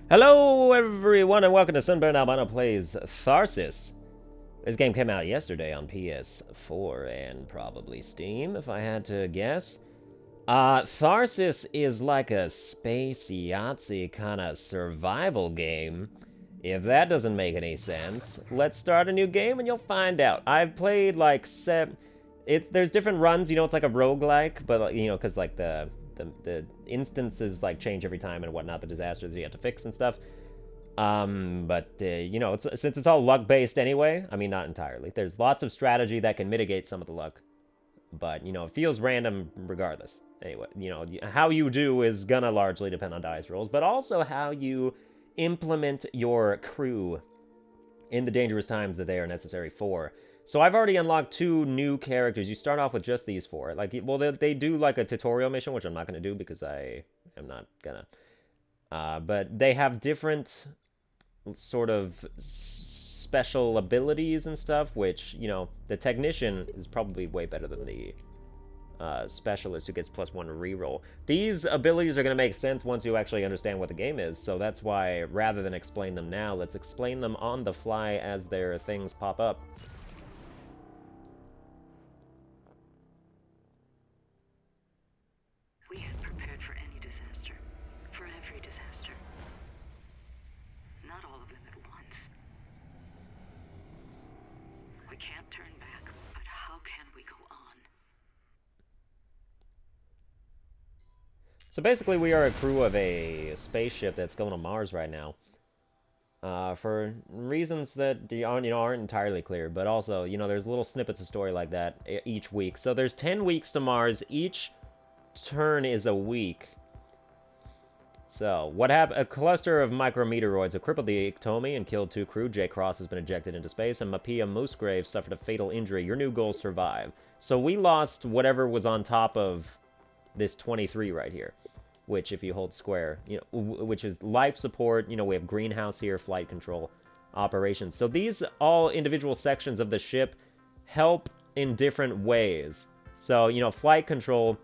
Hello, everyone, and welcome to Sunburned Albino Plays Tharsis. This game came out yesterday on PS4 and probably Steam, if I had to guess. Tharsis is like a space yahtzee kind of survival game. If that doesn't make any sense, let's start a new game and you'll find out. I've played like there's different runs, it's like a roguelike, but because like the instances like change every time and whatnot, the disasters you have to fix and stuff. Since it's all luck based anyway, I mean, not entirely. There's lots of strategy that can mitigate some of the luck, but it feels random regardless. Anyway, how you do is gonna largely depend on dice rolls, but also how you implement your crew in the dangerous times that they are necessary for. So I've already unlocked 2 new characters. You start off with just these 4. They do like a tutorial mission, which I'm not going to do because I am not gonna. But they have different sort of special abilities and stuff, which, the technician is probably way better than the specialist who gets +1 reroll. These abilities are going to make sense once you actually understand what the game is, so that's why, rather than explain them now, let's explain them on the fly as their things pop up. We had prepared for any disaster, for every disaster. Not all of them at once. We can't turn back, but how can we go on? So basically, we are a crew of a spaceship that's going to Mars right now. For reasons that aren't entirely clear, but also, there's little snippets of story like that each week. So there's 10 weeks to Mars. Each turn is a week. So, what happened? A cluster of micrometeoroids have crippled the Iktomi and killed 2 crew. J. Cross has been ejected into space, and Mapia Moosegrave suffered a fatal injury. Your new goal: survive. So we lost whatever was on top of this 23 right here, which, if you hold square, which is life support. We have greenhouse here, flight control, operations. So these all individual sections of the ship help in different ways. So, flight control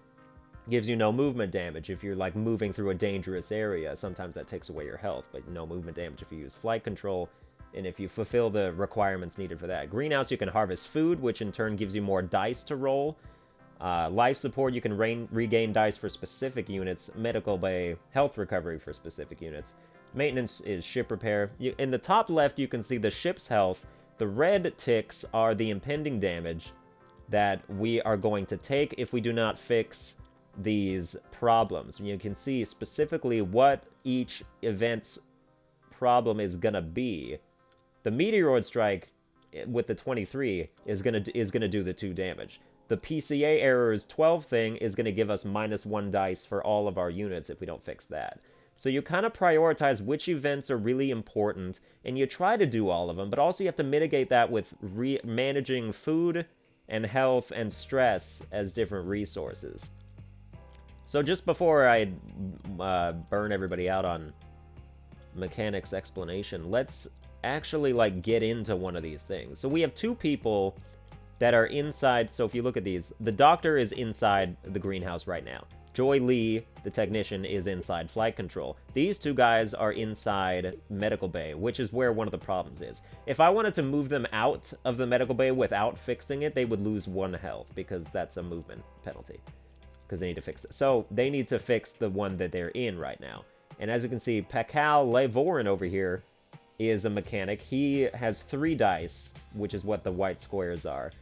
gives you no movement damage if you're like moving through a dangerous area. Sometimes that takes away your health, but no movement damage if you use flight control and if you fulfill the requirements needed for that. Greenhouse, you can harvest food, which in turn gives you more dice to roll. Life support, you can regain dice for specific units. Medical bay, health recovery for specific units. Maintenance is ship repair. In the top left, you can see the ship's health. The red ticks are the impending damage that we are going to take if we do not fix these problems. And you can see specifically what each event's problem is gonna be. The meteoroid strike with the 23 is gonna do the 2 damage. The PCA errors 12 thing is gonna give us -1 dice for all of our units if we don't fix that. So you kind of prioritize which events are really important, and you try to do all of them, but also you have to mitigate that with managing food and health and stress as different resources. So just before I burn everybody out on mechanics explanation, let's actually get into one of these things. So we have 2 people that are inside. So if you look at these, the doctor is inside the greenhouse right now. Joy Lee, the technician, is inside flight control. These 2 guys are inside medical bay, which is where one of the problems is. If I wanted to move them out of the medical bay without fixing it, they would lose 1 health because that's a movement penalty. Because they need to fix it. So they need to fix the one that they're in right now. And as you can see, Pakal Levorin over here is a mechanic. He has 3 dice, which is what the white squares are.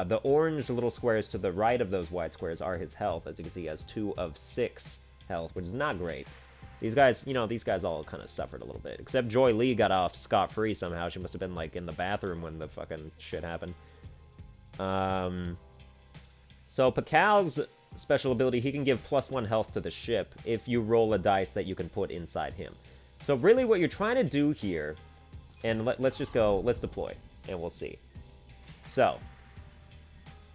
The orange little squares to the right of those white squares are his health. As you can see, he has 2 of 6 health, which is not great. These guys, these guys all kind of suffered a little bit. Except Joy Lee got off scot-free somehow. She must have been, in the bathroom when the fucking shit happened. So Pakal's special ability, he can give +1 health to the ship if you roll a dice that you can put inside him. So really what you're trying to do here, and let's deploy, and we'll see. So,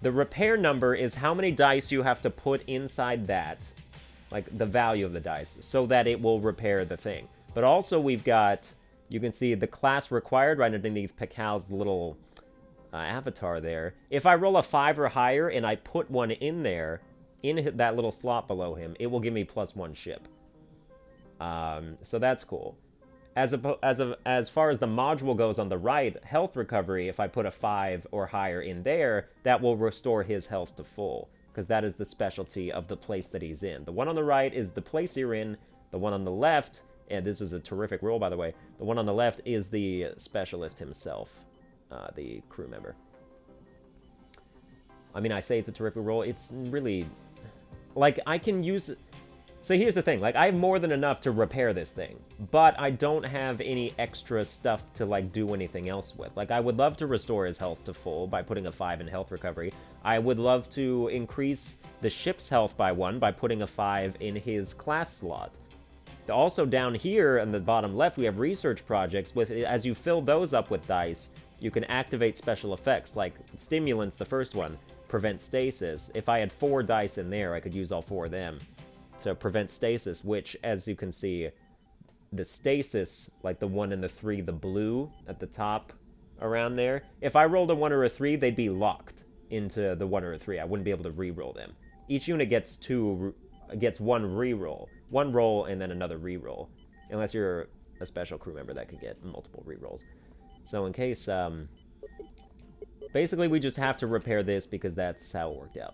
the repair number is how many dice you have to put inside that, the value of the dice, so that it will repair the thing. But also we've got, you can see the class required right underneath Pakal's little avatar there. If I roll a 5 or higher and I put one in there, in that little slot below him, it will give me +1 ship. So that's cool. As far as the module goes on the right, health recovery, if I put a 5 or higher in there, that will restore his health to full, because that is the specialty of the place that he's in. The one on the right is the place you're in. The one on the left, and this is a terrific roll, by the way, the one on the left is the specialist himself, the crew member. I mean, I say it's a terrific roll. It's really, like, I can use... So here's the thing, like, I have more than enough to repair this thing, but I don't have any extra stuff to, like, do anything else with. Like, I would love to restore his health to full by putting a 5 in health recovery. I would love to increase the ship's health by 1 by putting a 5 in his class slot. Also down here in the bottom left, we have research projects. As you fill those up with dice, you can activate special effects, like Stimulants, the first one, prevent stasis. If I had 4 dice in there, I could use all 4 of them. So prevent stasis, which, as you can see, the stasis, like the 1 and the 3, the blue at the top around there, if I rolled a 1 or a 3, they'd be locked into the 1 or a 3. I wouldn't be able to re-roll them. Each unit gets 1 re-roll. 1 roll and then another re-roll. Unless you're a special crew member that could get multiple re-rolls. So in case, basically we just have to repair this because that's how it worked out.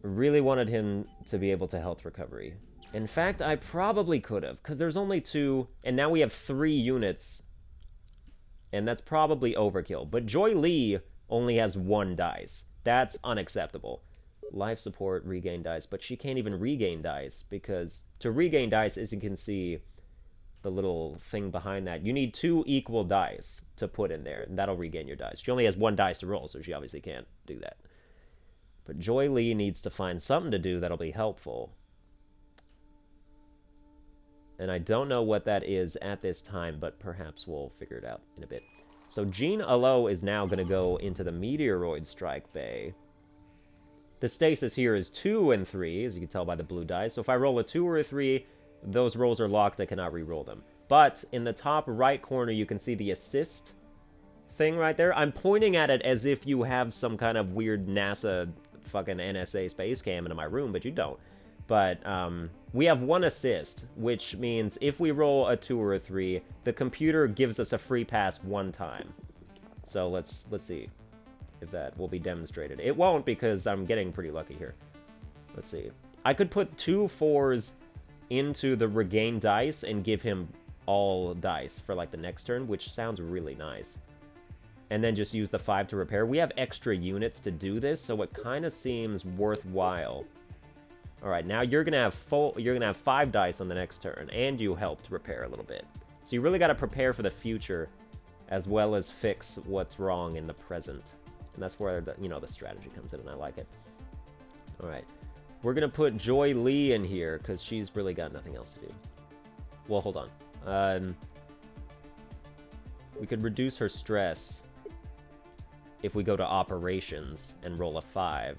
Really wanted him to be able to health recovery. In fact, I probably could have, because there's only 2, and now we have 3 units. And that's probably overkill. But Joy Lee only has 1 dice. That's unacceptable. Life support, regain dice, but she can't even regain dice, because to regain dice, as you can see, the little thing behind that, you need 2 equal dice to put in there, and that'll regain your dice. She only has 1 dice to roll, so she obviously can't do that. But Joy Lee needs to find something to do that'll be helpful. And I don't know what that is at this time, but perhaps we'll figure it out in a bit. So Jean Alo is now going to go into the Meteoroid Strike Bay. The stasis here is 2 and 3, as you can tell by the blue dice. So if I roll a 2 or a 3, those rolls are locked. I cannot re-roll them. But in the top right corner, you can see the assist thing right there. I'm pointing at it as if you have some kind of weird NASA fucking NSA space cam into my room, but you don't. But we have 1 assist, which means if we roll a 2 or a 3, the computer gives us a free pass 1 time. So let's see if that will be demonstrated. It won't, because I'm getting pretty lucky here. Let's see. I could put 2 4s into the regain dice and give him all dice for like the next turn, which sounds really nice. And then just use the 5 to repair. We have extra units to do this, so it kind of seems worthwhile. All right, now you're gonna have 5 dice on the next turn, and you helped repair a little bit. So you really got to prepare for the future, as well as fix what's wrong in the present. And that's where the, the strategy comes in, and I like it. All right, we're gonna put Joy Lee in here because she's really got nothing else to do. Well, hold on. We could reduce her stress if we go to operations and roll a 5.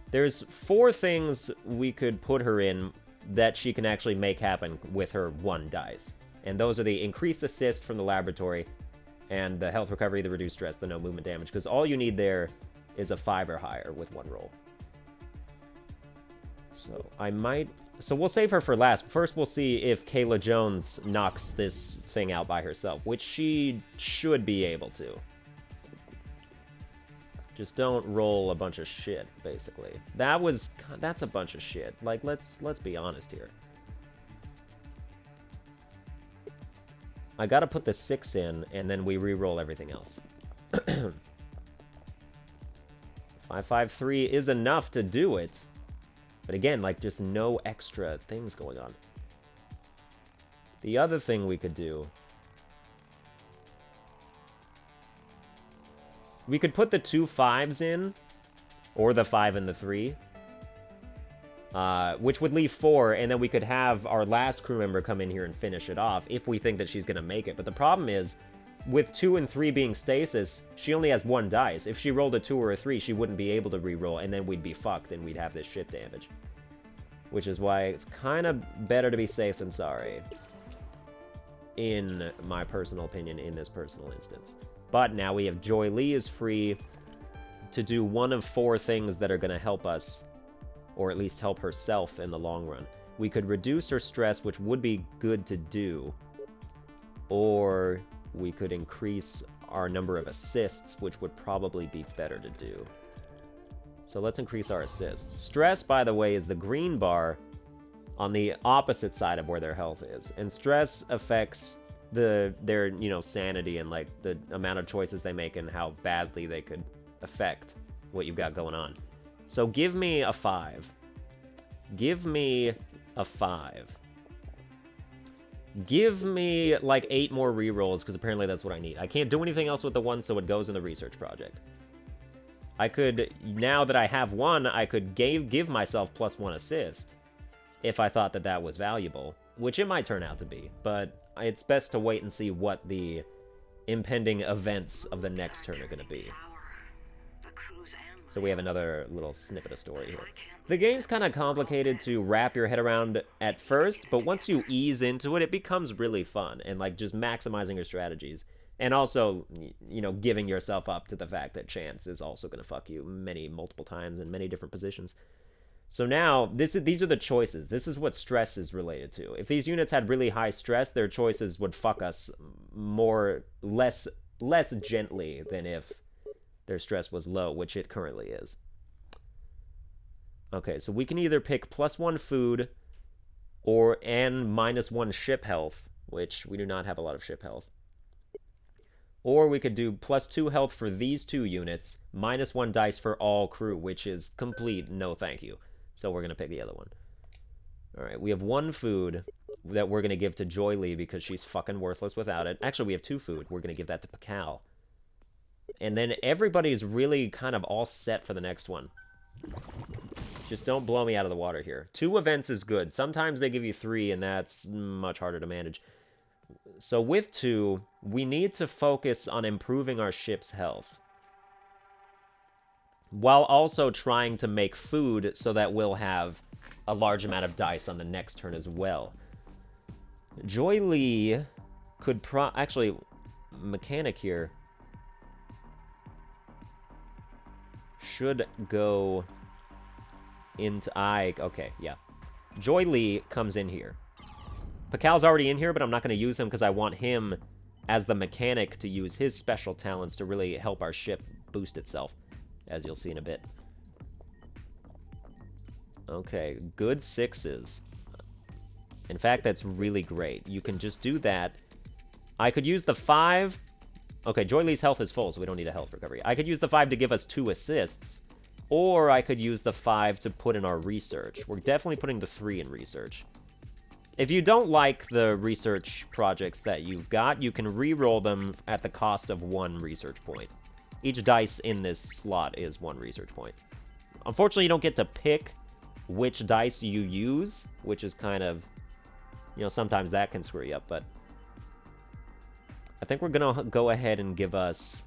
There's 4 things we could put her in that she can actually make happen with her 1 dice. And those are the increased assist from the laboratory and the health recovery, the reduced stress, the no movement damage. Because all you need there is a 5 or higher with 1 roll. So we'll save her for last. First, we'll see if Kayla Jones knocks this thing out by herself, which she should be able to. Just don't roll a bunch of shit, basically. That's a bunch of shit. Like, let's be honest here. I gotta put the 6 in, and then we re-roll everything else. 553 is enough to do it. But again, like, just no extra things going on. The other thing we could do... We could put the 2 5s in, or the 5 and the 3, which would leave 4, and then we could have our last crew member come in here and finish it off if we think that she's going to make it. But the problem is, with 2 and 3 being stasis, she only has 1 dice. If she rolled a 2 or a 3, she wouldn't be able to re-roll, and then we'd be fucked, and we'd have this shit damage. Which is why it's kind of better to be safe than sorry, in my personal opinion, in this personal instance. But now we have Joy Lee is free to do 1 of 4 things that are going to help us, or at least help herself in the long run. We could reduce her stress, which would be good to do. Or we could increase our number of assists, which would probably be better to do. So let's increase our assists. Stress, by the way, is the green bar on the opposite side of where their health is. And stress affects their, you know, sanity and, like, the amount of choices they make and how badly they could affect what you've got going on. So give me a 5. Give me a 5. Give me, like, 8 more rerolls, because apparently that's what I need. I can't do anything else with the 1, so it goes in the research project. I could, now that I have 1, I could give myself +1 assist if I thought that that was valuable, which it might turn out to be, but it's best to wait and see what the impending events of the next turn are going to be. So we have another little snippet of story here. The game's kind of complicated to wrap your head around at first, but once you ease into it, it becomes really fun, and, like, just maximizing your strategies. And also, you know, giving yourself up to the fact that chance is also going to fuck you multiple times in many different positions. So now, these are the choices. This is what stress is related to. If these units had really high stress, their choices would fuck us less gently than if their stress was low, which it currently is. Okay, so we can either pick +1 food and -1 ship health, which we do not have a lot of ship health. Or we could do +2 health for these 2 units, -1 dice for all crew, which is complete no thank you. So we're going to pick the other one. Alright, we have 1 food that we're going to give to Joy Lee because she's fucking worthless without it. Actually, we have 2 food. We're going to give that to Pakal. And then everybody's really kind of all set for the next one. Just don't blow me out of the water here. 2 events is good. Sometimes they give you 3, and that's much harder to manage. So with 2, we need to focus on improving our ship's health, while also trying to make food so that we'll have a large amount of dice on the next turn as well. Joy Lee could actually, mechanic here should go into... okay, yeah. Joy Lee comes in here. Pakal's already in here, but I'm not going to use him because I want him as the mechanic to use his special talents to really help our ship boost itself, as you'll see in a bit. Okay, good 6s. In fact, that's really great. You can just do that. I could use the 5... Okay, Joy Lee's health is full, so we don't need a health recovery. I could use the 5 to give us 2 assists, or I could use the 5 to put in our research. We're definitely putting the 3 in research. If you don't like the research projects that you've got, you can re-roll them at the cost of 1 research point. Each dice in this slot is 1 research point. Unfortunately, you don't get to pick which dice you use, which is kind of, you know, sometimes that can screw you up, but I think we're going to go ahead and give us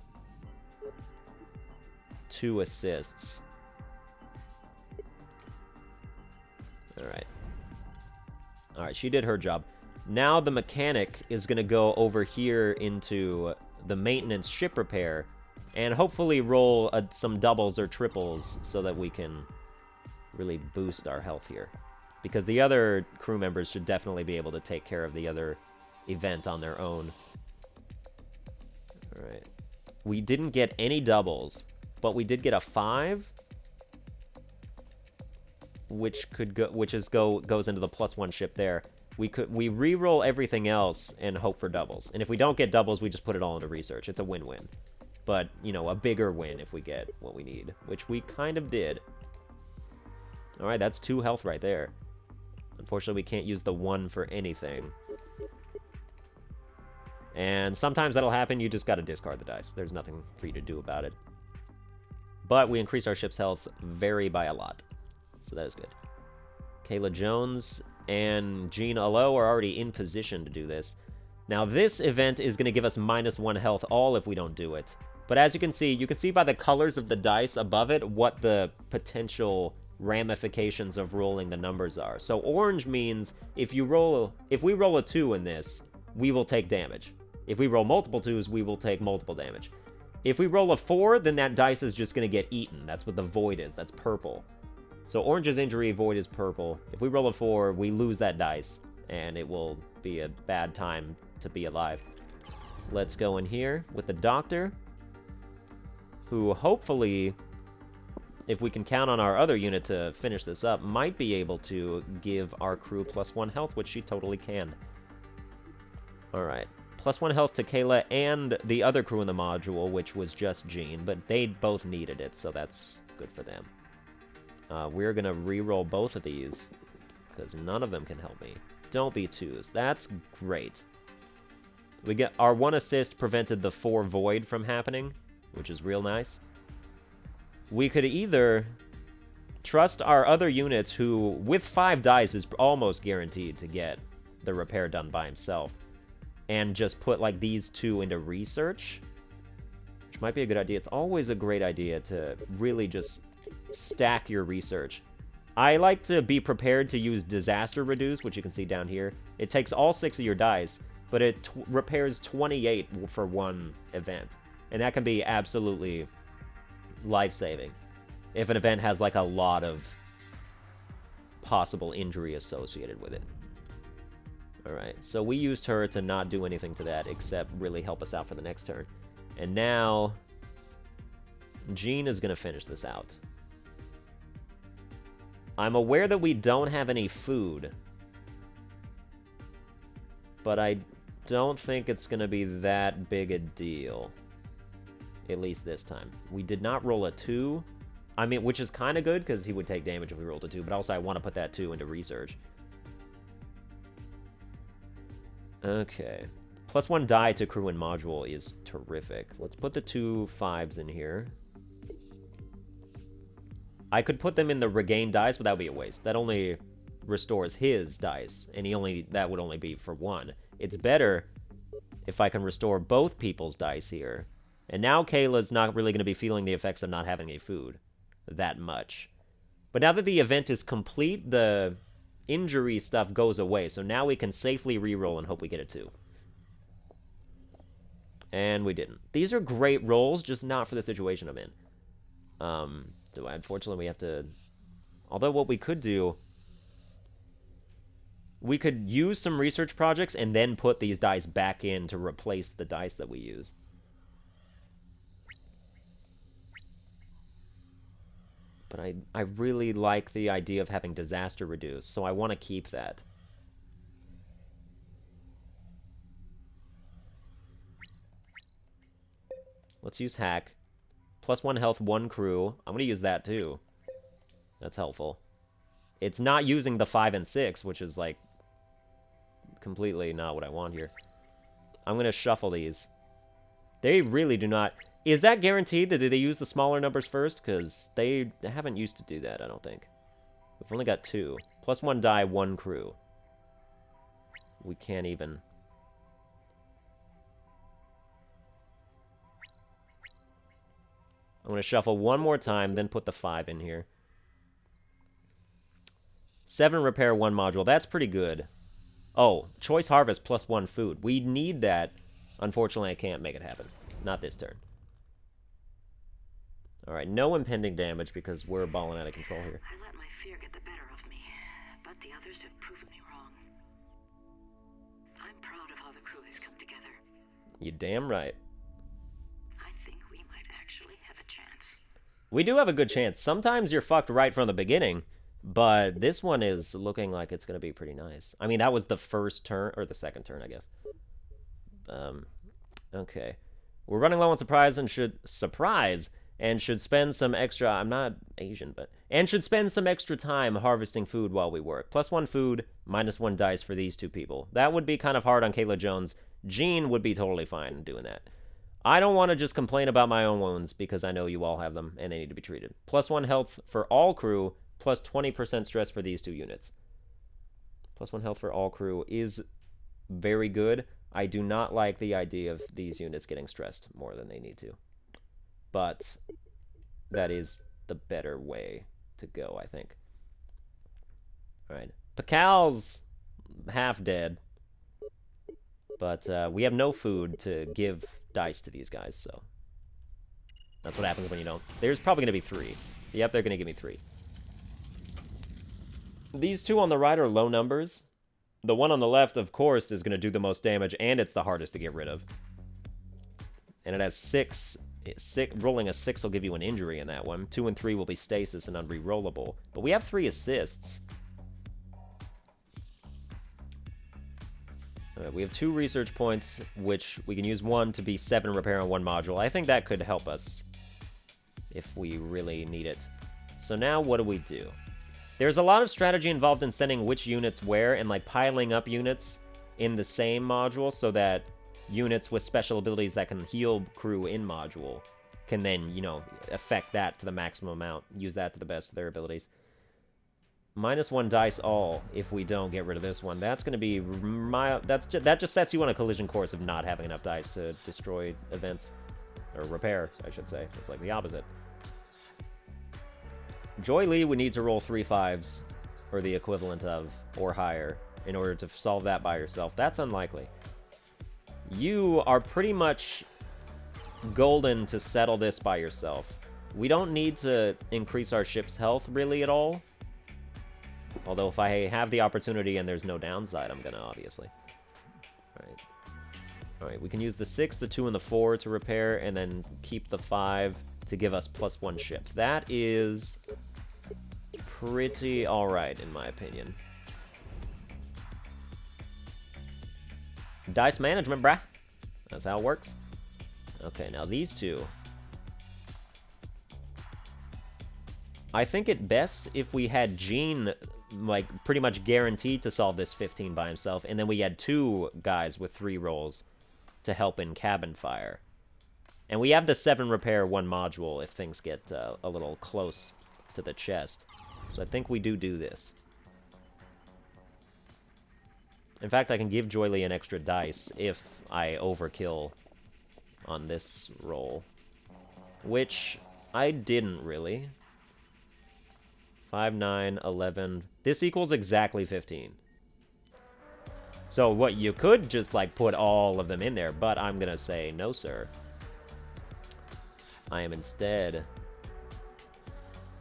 2 assists. Alright. Alright, she did her job. Now the mechanic is going to go over here into the maintenance ship repair and hopefully roll some doubles or triples so that we can really boost our health here. Because the other crew members should definitely be able to take care of the other event on their own. Alright. We didn't get any doubles, but we did get a 5, which could go, goes into the +1 ship there. We re-roll everything else and hope for doubles. And if we don't get doubles, we just put it all into research. It's a win-win. But, you know, a bigger win if we get what we need, which we kind of did. Alright, that's 2 health right there. Unfortunately, we can't use the 1 for anything. And sometimes that'll happen, you just gotta discard the dice. There's nothing for you to do about it. But we increased our ship's health by a lot. So that is good. Kayla Jones and Jean Allo are already in position to do this. Now this event is going to give us -1 health all if we don't do it. But as you can see by the colors of the dice above it what the potential ramifications of rolling the numbers are. So orange means if we roll a 2 in this, we will take damage. If we roll multiple 2s, we will take multiple damage. If we roll a 4, then that dice is just going to get eaten. That's what the void is. That's purple. So orange is injury, void is purple. If we roll a 4, we lose that dice, and it will be a bad time to be alive. Let's go in here with the doctor, who hopefully, if we can count on our other unit to finish this up, might be able to give our crew +1 health, which she totally can. Alright. +1 health to Kayla and the other crew in the module, which was just Jean, but they both needed it, so that's good for them. We're gonna re-roll both of these, because none of them can help me. Don't be 2s. That's great. We get our 1 assist prevented the 4 void from happening, which is real nice. We could either trust our other units, who, with 5 dice, is almost guaranteed to get the repair done by himself, and just put, like, these 2 into research, which might be a good idea. It's always a great idea to really just stack your research. I like to be prepared to use disaster reduce, which you can see down here. It takes all 6 of your dice, but it repairs 28 for 1 event, and that can be absolutely life-saving if an event has, like, a lot of possible injury associated with it. Alright, so we used her to not do anything to that except really help us out for the next turn. And now Jean is going to finish this out. I'm aware that we don't have any food, but I don't think it's going to be that big a deal. At least this time. We did not roll a 2. I mean, which is kind of good, because he would take damage if we rolled a 2, but also I want to put that 2 into research. Okay. +1 die to crew and module is terrific. Let's put the 2 5s in here. I could put them in the regain dice, but that would be a waste. That only restores his dice, and that would only be for 1. It's better if I can restore both people's dice here. And now Kayla's not really going to be feeling the effects of not having any food that much. But now that the event is complete, the injury stuff goes away, so now we can safely reroll and hope we get a 2. And we didn't. These are great rolls, just not for the situation I'm in. Unfortunately, we have to... Although what we could do... We could use some research projects and then put these dice back in to replace the dice that we use. But I really like the idea of having disaster reduce, so I want to keep that. Let's use hack. +1 health, 1 crew. I'm going to use that too. That's helpful. It's not using the 5 and 6, which is, like, completely not what I want here. I'm going to shuffle these. They really do not... Is that guaranteed that they use the smaller numbers first? Because they haven't used to do that, I don't think. We've only got 2. +1 die, 1 crew. We can't even... I'm going to shuffle one more time, then put the 5 in here. 7 repair, 1 module. That's pretty good. Oh, choice harvest +1 food. We need that. Unfortunately, I can't make it happen. Not this turn. Alright, no impending damage because we're balling out of control here. I let my fear get the better of me, but the others have proven me wrong. I'm proud of how the crew has come together. You damn right. I think we might actually have a chance. We do have a good chance. Sometimes you're fucked right from the beginning, but this one is looking like it's going to be pretty nice. I mean, that was the first turn, or the second turn, I guess. Okay. We're running low on supplies and should spend some extra, I'm not Asian, and should spend some extra time harvesting food while we work. +1 food, -1 dice for these 2 people. That would be kind of hard on Kayla Jones. Jean would be totally fine doing that. I don't want to just complain about my own wounds because I know you all have them and they need to be treated. +1 health for all crew, plus 20% stress for these 2 units. +1 health for all crew is very good. I do not like the idea of these units getting stressed more than they need to. But that is the better way to go, I think. Alright. Pakal's half dead. But we have no food to give dice to these guys, so... That's what happens when you don't... There's probably going to be 3. Yep, they're going to give me 3. These two on the right are low numbers. The one on the left, of course, is going to do the most damage, and it's the hardest to get rid of. And it has 6. Rolling a 6 will give you an injury in that one. 2 and 3 will be stasis and unrerollable. But we have 3 assists. We have 2 research points, which we can use 1 to be 7 repair on 1 module. I think that could help us if we really need it. So now what do? There's a lot of strategy involved in sending which units where and like piling up units in the same module so that units with special abilities that can heal crew in module can then, you know, affect that to the maximum amount. Use that to the best of their abilities. -1 dice all if we don't get rid of this one. That's going to be... that just sets you on a collision course of not having enough dice to destroy events. Or repair, I should say. It's like the opposite. Joy Lee would need to roll 3 5s, or the equivalent of, or higher, in order to solve that by herself. That's unlikely. You are pretty much golden to settle this by yourself. We don't need to increase our ship's health really at all. Although if I have the opportunity and there's no downside, I'm gonna, obviously. Alright. Alright, we can use the 6, the 2, and the 4 to repair, and then keep the 5 to give us +1 ship. That is pretty alright, in my opinion. Dice management, brah. That's how it works. Okay, now these two. I think it best if we had Gene, like, pretty much guaranteed to solve this 15 by himself, and then we had 2 guys with 3 rolls to help in cabin fire. And we have the 7 repair 1 module if things get a little close to the chest. So I think we do this. In fact, I can give Joy Lee an extra dice if I overkill on this roll. Which I didn't really. 5, 9, 11. This equals exactly 15. So what you could just like put all of them in there, but I'm gonna say no, sir. I am instead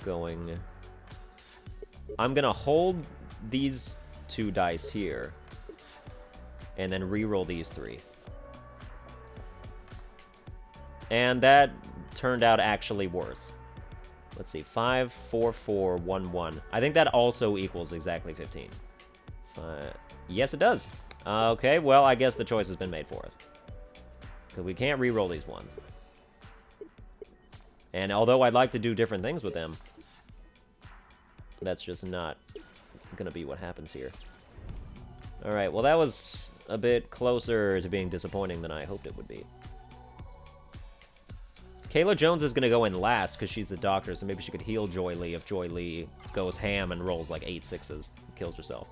going... I'm gonna hold these 2 dice here and then re-roll these 3. And that turned out actually worse. Let's see, 5, 4, 4, 1, 1. I think that also equals exactly 15. Yes, it does. Okay, well, I guess the choice has been made for us. Because we can't re-roll these ones. And although I'd like to do different things with them, that's just not gonna be what happens here. Alright, well, that was a bit closer to being disappointing than I hoped it would be. Kayla Jones is going to go in last because she's the doctor, so maybe she could heal Joy Lee if Joy Lee goes ham and rolls like 8 6s and kills herself.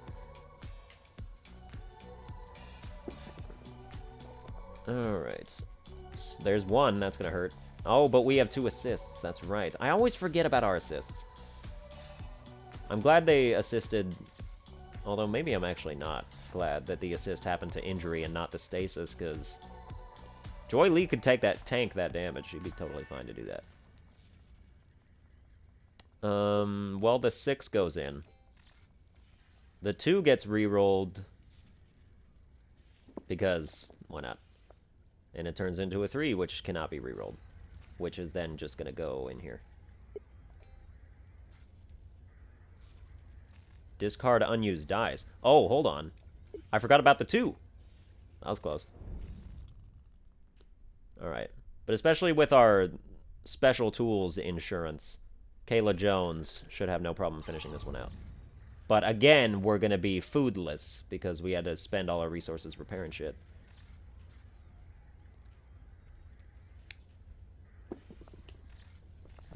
Alright. So there's 1, that's going to hurt. Oh, but we have 2 assists, that's right. I always forget about our assists. I'm glad they assisted, although maybe I'm actually not glad that the assist happened to injury and not the stasis, because... Joy Lee could tank that damage. She'd be totally fine to do that. Well, the 6 goes in. The 2 gets re-rolled because why not? And it turns into a 3, which cannot be re-rolled, which is then just going to go in here. Discard unused dice. Oh, hold on. I forgot about the 2. That was close. Alright. But especially with our special tools insurance, Kayla Jones should have no problem finishing this one out. But again, we're going to be foodless because we had to spend all our resources repairing shit.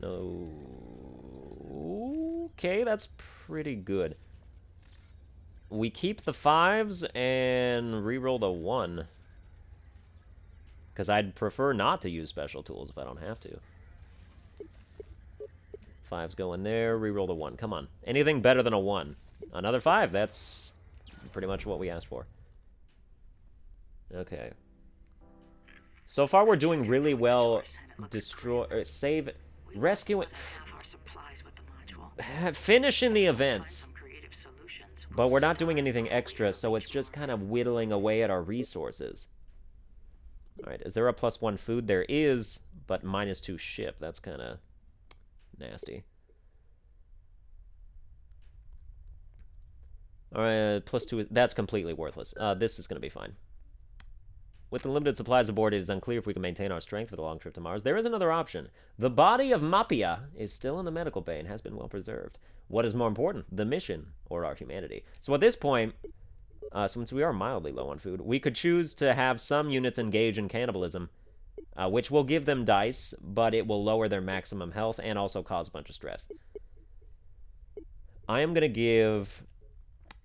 No. Okay, that's pretty good. We keep the 5s and re-roll the 1. Because I'd prefer not to use special tools if I don't have to. 5's go in there, re-roll the 1. Come on. Anything better than a 1. Another 5, that's pretty much what we asked for. Okay. So far we're doing really well. Rescuing... Finishing the events. But we're not doing anything extra, so it's just kind of whittling away at our resources. Alright, is there a +1 food? There is, but -2 ship. That's kind of nasty. Alright, +2, that's completely worthless. This is going to be fine. With the limited supplies aboard, it is unclear if we can maintain our strength for the long trip to Mars. There is another option. The body of Mapia is still in the medical bay and has been well preserved. What is more important, the mission or our humanity? So at this point, since we are mildly low on food, we could choose to have some units engage in cannibalism, which will give them dice, but it will lower their maximum health and also cause a bunch of stress. I am going to give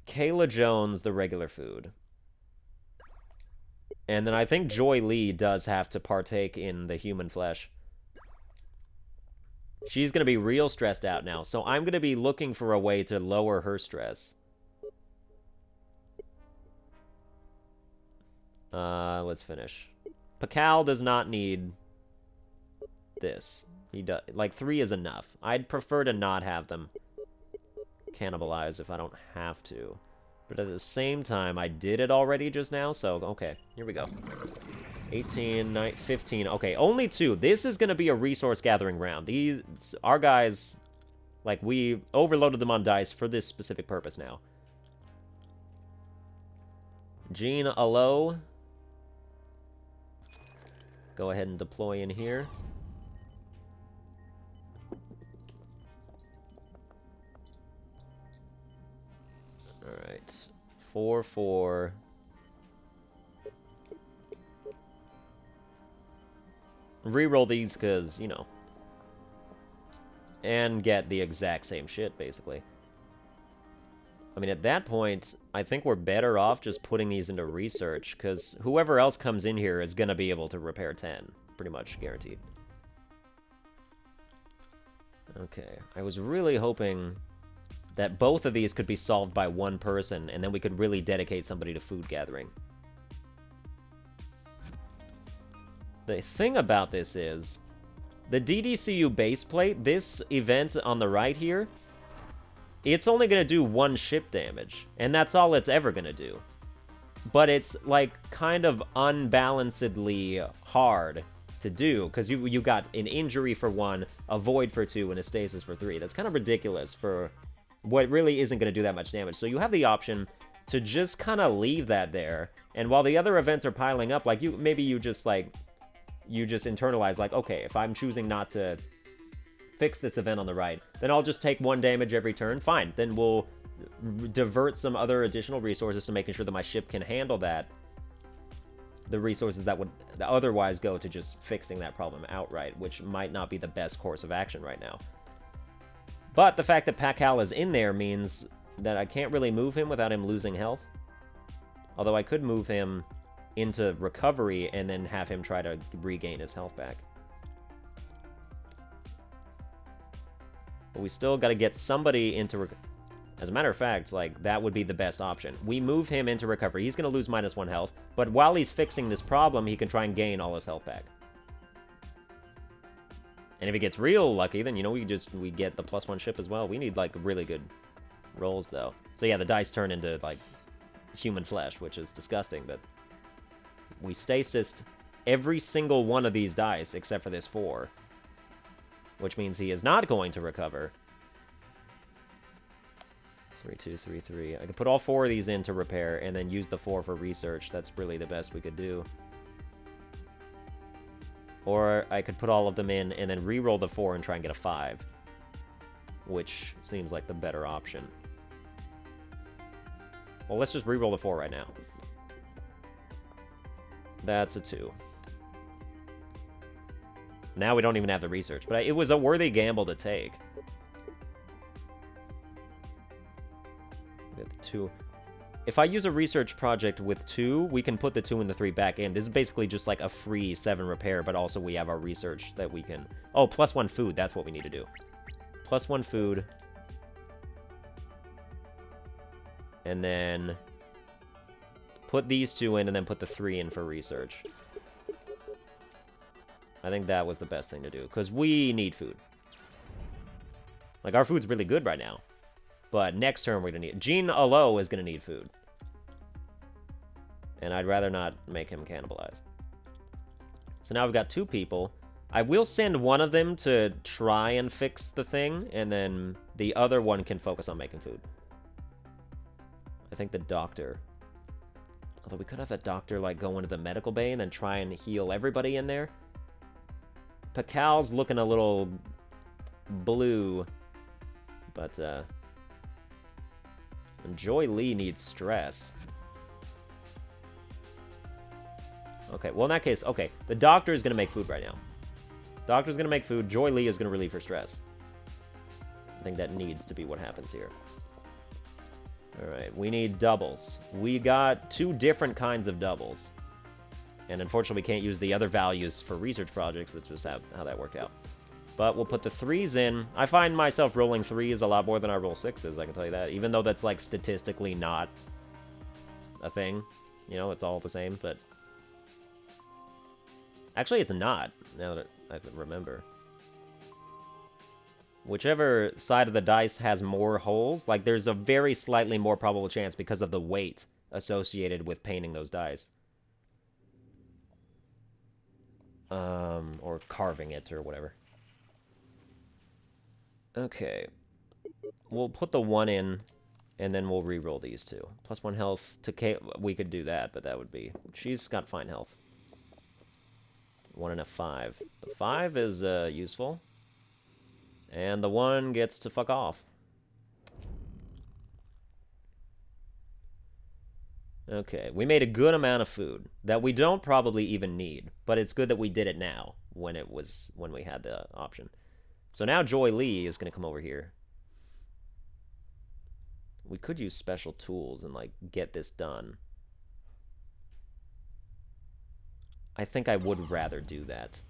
Kayla Jones the regular food. And then I think Joy Lee does have to partake in the human flesh. She's going to be real stressed out now, so I'm going to be looking for a way to lower her stress. Let's finish. Pakal does not need this. He does, like, 3 is enough. I'd prefer to not have them cannibalize if I don't have to. But at the same time, I did it already just now, so, okay, here we go. 18, 15, okay, only 2. This is going to be a resource gathering round. Our guys, like, we overloaded them on dice for this specific purpose now. Gene Alo. Go ahead and deploy in here. Alright. 4-4. Reroll these because, you know. And get the exact same shit, basically. I mean, at that point, I think we're better off just putting these into research, because whoever else comes in here is going to be able to repair 10. Pretty much guaranteed. Okay. I was really hoping that both of these could be solved by one person, and then we could really dedicate somebody to food gathering. The thing about this is, the DDCU base plate, this event on the right here, it's only going to do 1 ship damage, and that's all it's ever going to do. But it's, like, kind of unbalancedly hard to do, because you got an injury for 1, a void for 2, and a stasis for 3. That's kind of ridiculous for what really isn't going to do that much damage. So you have the option to just kind of leave that there, and while the other events are piling up, like, maybe you just internalize, like, okay, if I'm choosing not to fix this event on the right, then I'll just take 1 damage every turn. Fine, then we'll divert some other additional resources to making sure that my ship can handle that. The resources that would otherwise go to just fixing that problem outright, which might not be the best course of action right now. But the fact that Pakal is in there means that I can't really move him without him losing health. Although I could move him into recovery and then have him try to regain his health back. But we still got to get somebody into... As a matter of fact, like, that would be the best option. We move him into recovery. He's going to lose -1 health, but while he's fixing this problem, he can try and gain all his health back. And if he gets real lucky, then, you know, we get the +1 ship as well. We need, like, really good rolls, though. So, yeah, the dice turn into, like, human flesh, which is disgusting, but we stasised every single one of these dice except for this 4. Which means he is not going to recover. 3, 2, 3, 3. I could put all 4 of these in to repair and then use the 4 for research. That's really the best we could do. Or I could put all of them in and then re-roll the 4 and try and get a 5. Which seems like the better option. Well, let's just re-roll the 4 right now. That's a 2. Now we don't even have the research, but it was a worthy gamble to take. We have the 2. If I use a research project with 2, we can put the 2 and the 3 back in. This is basically just like a free 7 repair, but also we have our research that we can... Oh, +1 food, that's what we need to do. +1 food. And then put these 2 in and then put the 3 in for research. I think that was the best thing to do, because we need food. Like, our food's really good right now. But next turn we're gonna need... Gene Alo is gonna need food. And I'd rather not make him cannibalize. So now we've got 2 people. I will send one of them to try and fix the thing, and then the other one can focus on making food. I think the doctor... Although we could have that doctor, like, go into the medical bay and then try and heal everybody in there. Pakal's looking a little blue. But, and Joy Lee needs stress. Okay, well, in that case, okay. The doctor is going to make food right now. Doctor's going to make food. Joy Lee is going to relieve her stress. I think that needs to be what happens here. Alright, we need doubles. We got 2 different kinds of doubles. And unfortunately, we can't use the other values for research projects. That's just how that worked out. But we'll put the 3s in. I find myself rolling 3s a lot more than I roll 6s, I can tell you that. Even though that's, like, statistically not a thing. You know, it's all the same, but... Actually, it's not, now that I remember. Whichever side of the dice has more holes, like, there's a very slightly more probable chance because of the weight associated with painting those dice. Or carving it, or whatever. Okay. We'll put the 1 in, and then we'll re-roll these 2. Plus 1 health to Kate. We could do that, but that would be... She's got fine health. 1 and a 5. The 5 is useful. And the 1 gets to fuck off. Okay, we made a good amount of food that we don't probably even need, but it's good that we did it now when we had the option. So now Joy Lee is going to come over here. We could use special tools and, like, get this done. I think I would rather do that.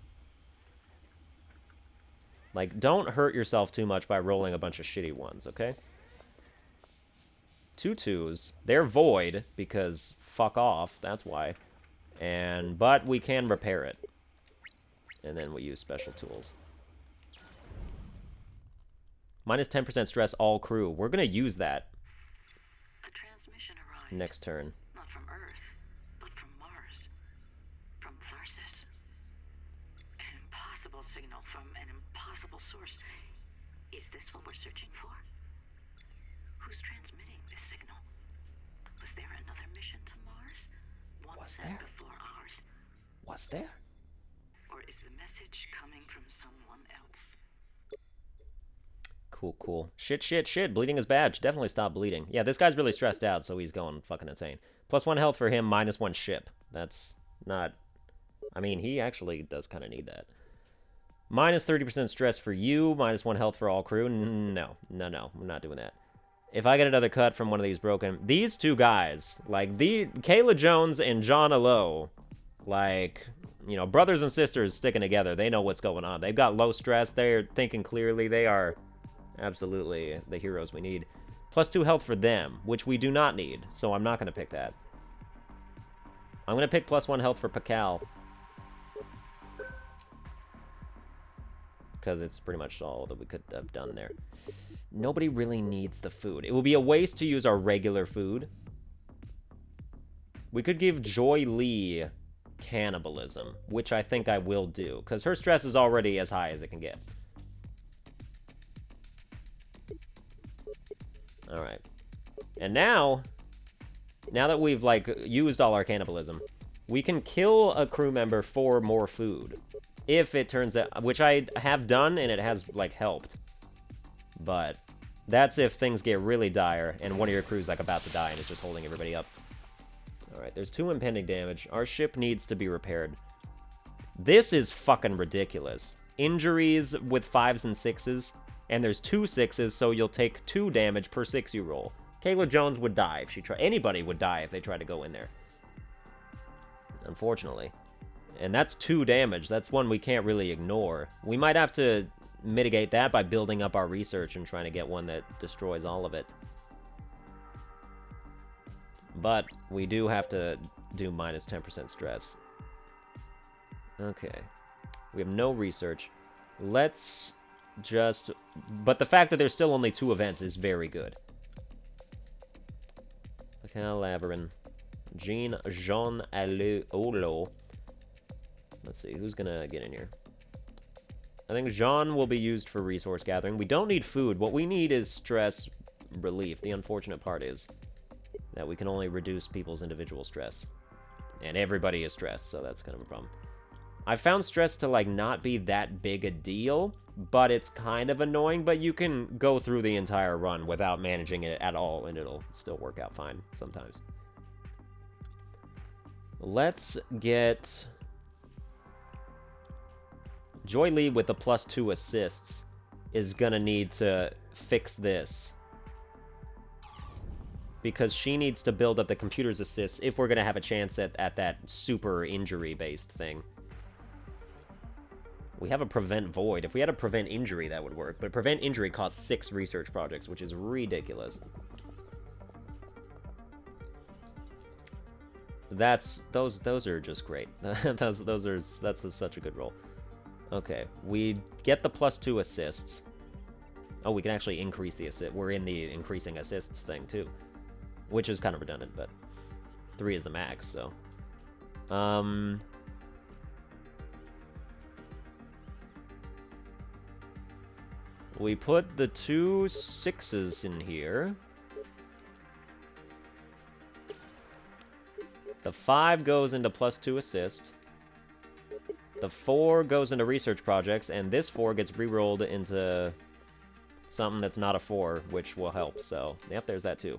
Like, don't hurt yourself too much by rolling a bunch of shitty ones, okay? 2 2s. They're void, because fuck off, that's why. But we can repair it. And then we use special tools. Minus 10% stress all crew. We're gonna use that. A transmission arrived. Next turn. Not from Earth, but from Mars. From Tharsis. An impossible signal from an impossible source. Is this what we're searching for? Who's transmitting this signal? Was there another mission to Mars? One Was set there? before ours? Was there? Or is the message coming from someone else? Cool, cool. Shit. Bleeding is bad. Should definitely stop bleeding. Yeah, this guy's really stressed out, so he's going fucking insane. Plus 1 health for him, minus 1 ship. That's not... I mean, he actually does kind of need that. Minus 30% stress for you, minus 1 health for all crew. No. I'm not doing that. If I get another cut from one of these broken... These 2 guys, like, Kayla Jones and John Alo, like, you know, brothers and sisters sticking together. They know what's going on. They've got low stress. They're thinking clearly. They are absolutely the heroes we need. Plus 2 health for them, which we do not need, so I'm not going to pick that. I'm going to pick plus 1 health for Pakal. Because it's pretty much all that we could have done there. Nobody really needs the food. It will be a waste to use our regular food. We could give Joy Lee cannibalism, which I think I will do, because her stress is already as high as it can get. Alright. And now that we've, like, used all our cannibalism, we can kill a crew member for more food. If it turns out... Which I have done, and it has, like, helped. But that's if things get really dire, and one of your crew's, like, about to die, and it's just holding everybody up. Alright, there's 2 impending damage. Our ship needs to be repaired. This is fucking ridiculous. Injuries with 5s and 6s, and there's 2 6s, so you'll take 2 damage per 6 you roll. Kayla Jones would die if she tried. Anybody would die if they tried to go in there. Unfortunately. And that's 2 damage. That's one we can't really ignore. We might have to mitigate that by building up our research and trying to get one that destroys all of it. But we do have to do minus 10% stress. Okay. We have no research. Let's just... But the fact that there's still only 2 events is very good. Calaverin. Jean Olo. Let's see, who's gonna get in here? I think Jean will be used for resource gathering. We don't need food. What we need is stress relief. The unfortunate part is that we can only reduce people's individual stress. And everybody is stressed, so that's kind of a problem. I found stress to, like, not be that big a deal, but it's kind of annoying, but you can go through the entire run without managing it at all, and it'll still work out fine sometimes. Let's get Joy Lee with the +2 assists is gonna need to fix this, because she needs to build up the computer's assists if we're gonna have a chance at that super injury-based thing. We have a prevent void. If we had a prevent injury, that would work. But prevent injury costs 6 research projects, which is ridiculous. Those are just great. That's such a good roll. Okay, we get the +2 assists. Oh, we can actually increase the assist. We're in the increasing assists thing too, which is kind of redundant, but 3 is the max. So, we put the 2 6s in here. The 5 goes into +2 assist. The 4 goes into research projects, and this 4 gets re-rolled into something that's not a 4, which will help. So, yep, there's that too.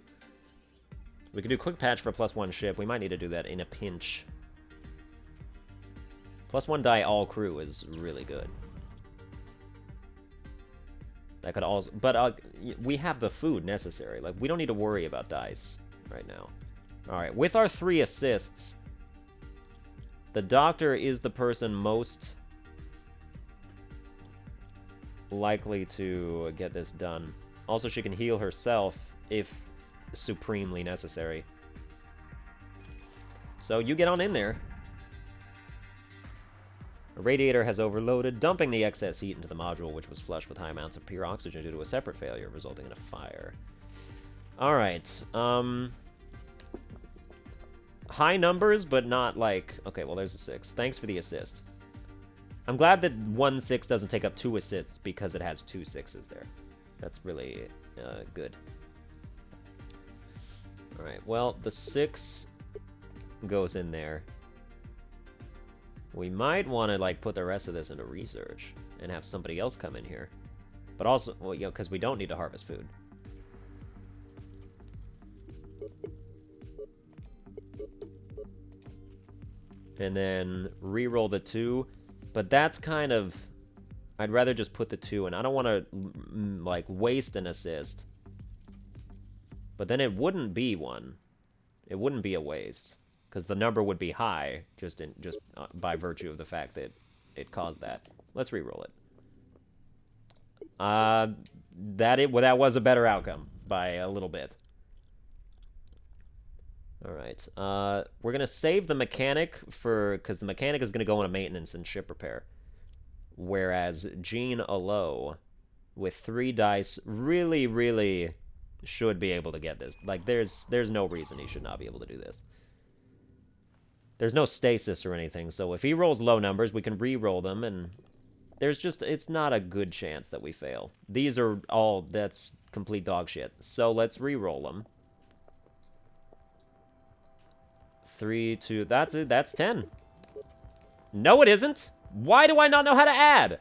We could do quick patch for +1 ship. We might need to do that in a pinch. +1 die all crew is really good. That could also, but we have the food necessary. Like, we don't need to worry about dice right now. All right, with our 3 assists, the doctor is the person most likely to get this done. Also, she can heal herself if supremely necessary. So you get on in there. A radiator has overloaded, dumping the excess heat into the module, which was flushed with high amounts of pure oxygen due to a separate failure, resulting in a fire. Alright, high numbers, but not like... Okay, well, there's a 6. Thanks for the assist. I'm glad that 1 6 doesn't take up 2 assists because it has 2 6s there. That's really good. Alright, well, the 6 goes in there. We might want to, like, put the rest of this into research and have somebody else come in here. But also, well, you know, because we don't need to harvest food. And then re-roll the 2. But that's kind of... I'd rather just put the 2 in. I don't want to, like, waste an assist. But then it wouldn't be one. It wouldn't be a waste. Because the number would be high, just by virtue of the fact that it caused that. Let's re-roll it. That was a better outcome by a little bit. Alright, we're going to save the mechanic because the mechanic is going to go into maintenance and ship repair. Whereas Jean Alo, with 3 dice, really, really should be able to get this. Like, there's no reason he should not be able to do this. There's no stasis or anything, so if he rolls low numbers, we can re-roll them, and there's just, it's not a good chance that we fail. These are all, that's complete dog shit. So let's re-roll them. 3, 2, that's it, that's 10. No, it isn't! Why do I not know how to add?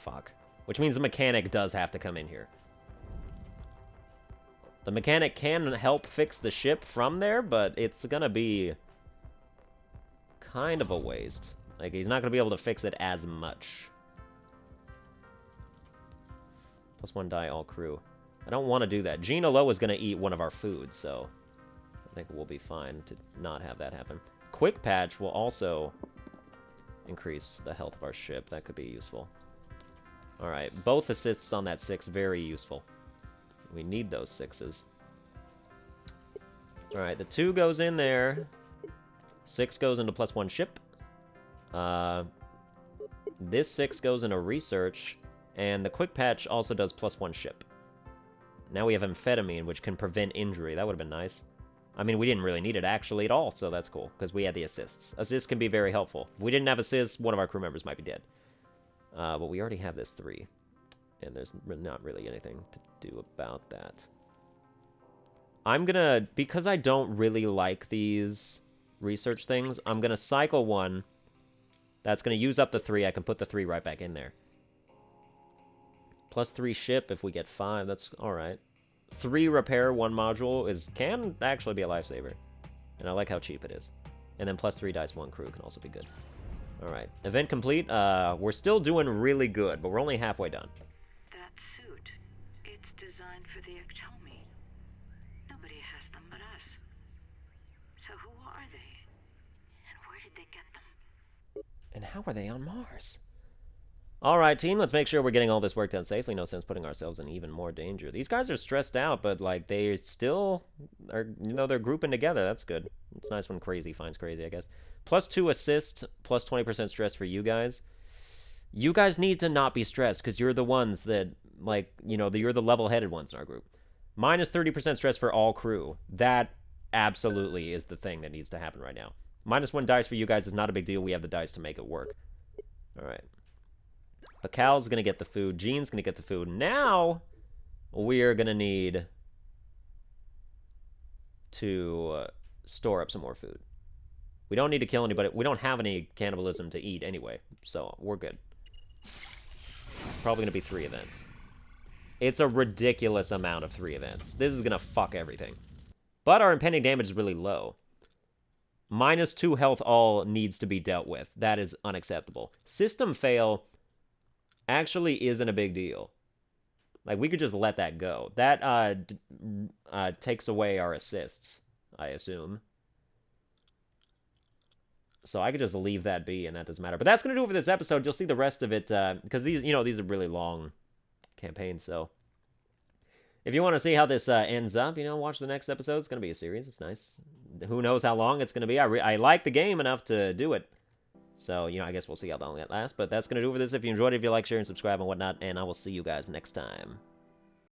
Fuck. Which means the mechanic does have to come in here. The mechanic can help fix the ship from there, but it's gonna be kind of a waste. Like, he's not gonna be able to fix it as much. +1 die all crew. I don't want to do that. Gina Lowe is gonna eat one of our foods, so I think we'll be fine to not have that happen. Quick patch will also increase the health of our ship. That could be useful. Alright, both assists on that 6, very useful. We need those 6s. Alright, the 2 goes in there. 6 goes into +1 ship. This 6 goes into research. And the quick patch also does +1 ship. Now we have amphetamine, which can prevent injury. That would have been nice. I mean, we didn't really need it actually at all, so that's cool, because we had the assists. Assists can be very helpful. If we didn't have assists, one of our crew members might be dead. But we already have this 3. And there's not really anything to do about that. I'm gonna, because I don't really like these research things, I'm gonna cycle 1. That's gonna use up the 3. I can put the 3 right back in there. +3 ship if we get 5. That's alright. 3 repair, 1 module can actually be a lifesaver. And I like how cheap it is. And then +3 dice, 1 crew can also be good. Alright. Event complete. We're still doing really good, but we're only halfway done. That suit, it's designed for the Ectomi. Nobody has them but us. So who are they? And where did they get them? And how are they on Mars? Alright, team, let's make sure we're getting all this work done safely. No sense putting ourselves in even more danger. These guys are stressed out, but, like, they still are, you know, they're grouping together. That's good. It's nice when crazy finds crazy, I guess. +2 assist, +20% stress for you guys. You guys need to not be stressed, because you're the ones that, like, you know, you're the level-headed ones in our group. -30% stress for all crew. That absolutely is the thing that needs to happen right now. -1 dice for you guys is not a big deal. We have the dice to make it work. Alright. But Cal's going to get the food. Jean's going to get the food. Now, we're going to need to store up some more food. We don't need to kill anybody. We don't have any cannibalism to eat anyway, so we're good. Probably going to be 3 events. It's a ridiculous amount of 3 events. This is going to fuck everything. But our impending damage is really low. -2 health all needs to be dealt with. That is unacceptable. System fail actually isn't a big deal. Like, we could just let that go. That takes away our assists, I assume. So I could just leave that be, and that doesn't matter. But that's going to do it for this episode. You'll see the rest of it, because these, you know, these are really long campaigns, so if you want to see how this ends up, you know, watch the next episode. It's going to be a series. It's nice. Who knows how long it's going to be. I like the game enough to do it. So, you know, I guess we'll see how long that lasts. But that's going to do it for this. If you enjoyed it, if you like, share, and subscribe and whatnot. And I will see you guys next time.